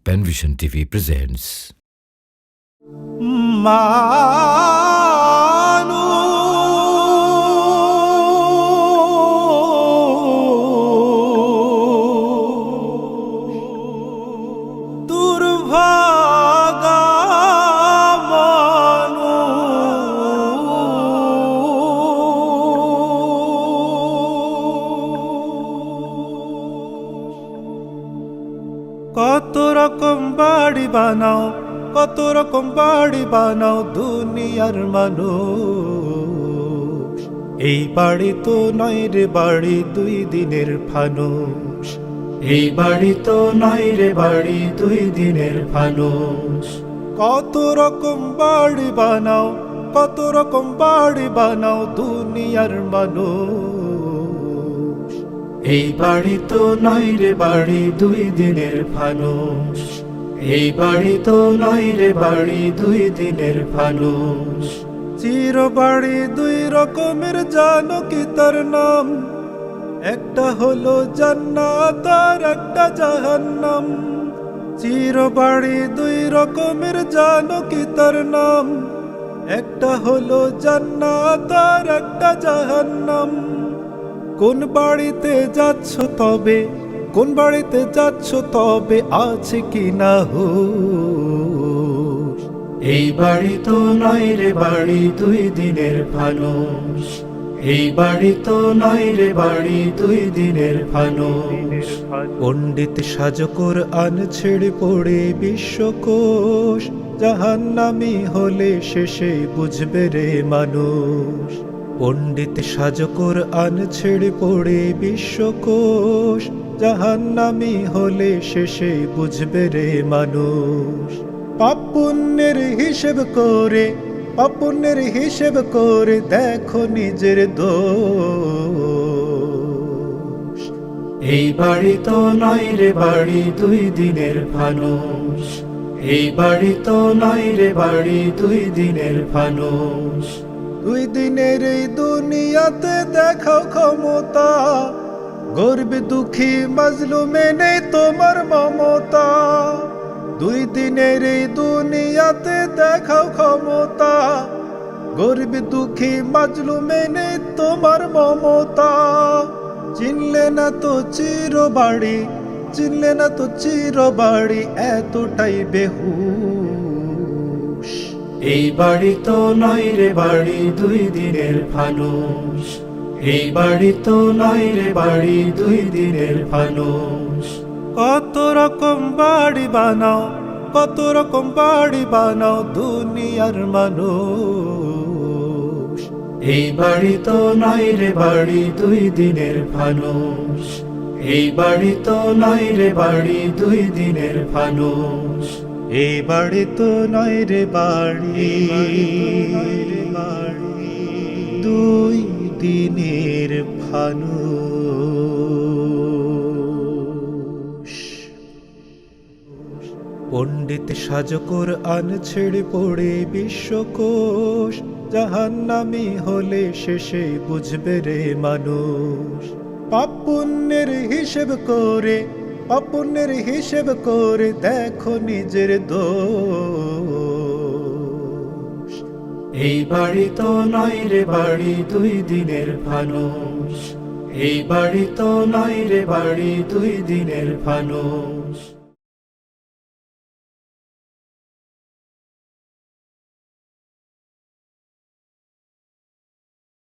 Penvision TV presents Manu Durvaga Manu কত রকম বাড়ি বানাও কত রকম বাড়ি বানাও দুনিয়ার মানুষ এই বাড়ি তো নয় রে বাড়ি দুই দিনের ফানুস এই বাড়ি তো নয় রে বাড়ি দুই দিনের ফানুস কত রকম বাড়ি বানাও কত রকম বাড়ি বানাও দুনিয়ার মানুষ এই বাড়ি তো নয় রে বাড়ি দুই দিনের ফানুস এই বাড়ি তো নয় রে বাড়ি দুই দিনের ফানুস চির বাড়ি দুই রকমের জানো কি তার নাম একটা হলো জান্নাত আর একটা জাহান্নাম চির বাড়ি দুই রকমের জানো কি তার নাম একটা হলো জান্নাত আর একটা জাহান্নাম কোন বাড়িতে যাচ্ছ তবে কোন বাড়িতে যাচ্ছ তবে আছে কি না হুঁশ এই বাড়ি তো নয় রে বাড়ি দুই দিনের ফানুস এই বাড়ি তো নয় রে বাড়ি দুই দিনের ফানুস পণ্ডিত সাজো কোরআন ছেড়ে পড়ে বিশ্বকোষ জাহান্নামী হলে শেষে বুঝবে রে মানুষ পণ্ডিত সাজো কোরআন ছেড়ে পড়ে বিশ্বকোষ জাহান্নামী হলে শেষে বুঝবে রে মানুষ পাপ পুণ্যের হিসেব করে দেখো নিজের দোষ এই বাড়ি তো নয় রে বাড়ি দুই দিনের ফানুস এই বাড়ি তো নয় রে বাড়ি দুই দিনের ফানুস দুই দিনের এই দুনিয়াতে দেখাও ক্ষমতা গর্বে দুঃখী মাজলুমে নেই তোমার মমতা দুই দিনের এই দুনিয়াতে দেখাও ক্ষমতা গর্বে দুঃখী মাজলুমে নেই তোমার মমতা চিনলে না তো চির বাড়ি এতটাই বেহুশ এই বাড়ি তো নয় রে বাড়ি দুই দিনের ফানুস এই বাড়ি তো নয় রে বাড়ি দুই দিনের ফানুস কত রকম বাড়ি বানাও কত রকম বাড়ি বানাও দুনিয়ার মানুষ এই বাড়ি তো নয় রে বাড়ি দুই দিনের ফানুস এই বাড়ি তো নয় রে বাড়ি দুই দিনের ফানুস এই বাড়ি তো নয় রে বাড়ি দুই দিনের ফানুস পণ্ডিত সাজো কোরআন ছেড়ে পড়ে বিশ্বকোষ জাহান্নামী হলে শেষে বুঝবে রে মানুষ পাপ পুণ্যের হিসেব করে দেখো নিজের দোষ এই বাড়ি তো নয় রে বাড়ি দুই দিনের ফানুস এই বাড়ি তো নয় রে বাড়ি দুই দিনের ফানুস